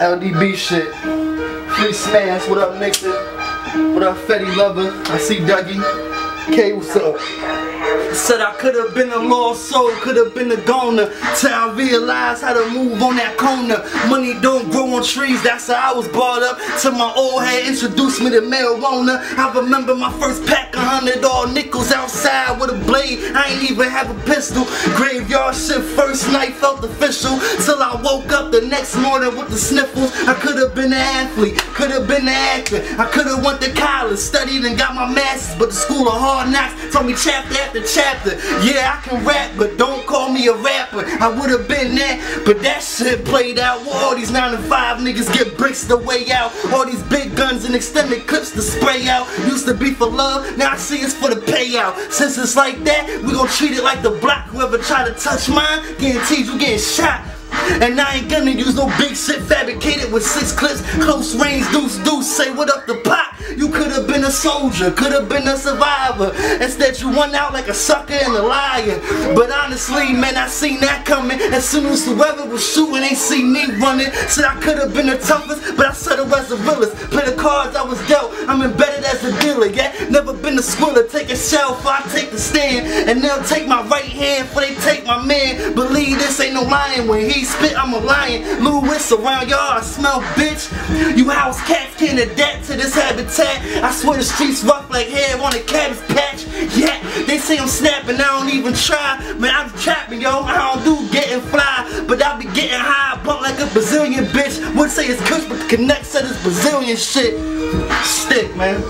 LDB shit. Free Smash, what up Nixon? What up Fetty Lover? I see Dougie. K, what's up? Said I could've been a lost soul, could've been a goner, till I realized how to move on that corner. Money don't grow on trees, that's how I was brought up. Till my old head introduced me to marijuana. I remember my first pack, $100 nickels outside with a blade. I ain't even have a pistol. Graveyard shit, first night felt official. Till I woke up the next morning with the sniffles. I could've been an athlete, could've been an actor. I could've went to college, studied and got my master's, but the school of hard knocks taught me chapter after chapter. Yeah, I can rap, but don't call me a rapper. I would've been that, but that shit played out. All these 9 to 5 niggas get bricks the way out. All these big guns and extended clips to spray out. Used to be for love, now I see it's for the payout. Since it's like that, we gon' treat it like the block. Whoever try to touch mine, guaranteed you getting shot. And I ain't gonna use no big shit fabricated with 6 clips, close range, deuce, say what up the pot. You could've been a soldier, could've been a survivor. Instead you went out like a sucker and a liar. But honestly, man, I seen that coming. As soon as whoever was shooting, they see me running. Said I could've been the toughest, but I settled as the realest. Play the cards I was dealt, I'm embedded as a dealer. Yeah, never been a squiller, take a shell if I take the stand. And they'll take my right hand before they take my man. Believe this ain't no lying, when he spit, I'm a lion. Lewis around y'all, I smell bitch. You house cats can't adapt to this habitat. I swear the streets rough like hair on a cabbage patch. Yeah, they say I'm snapping, I don't even try. Man, I'm trapping, yo, I don't do getting fly, but I be getting high, blunt like a Brazilian bitch. Would say it's kush, but the connect said it's Brazilian shit. Stick, man.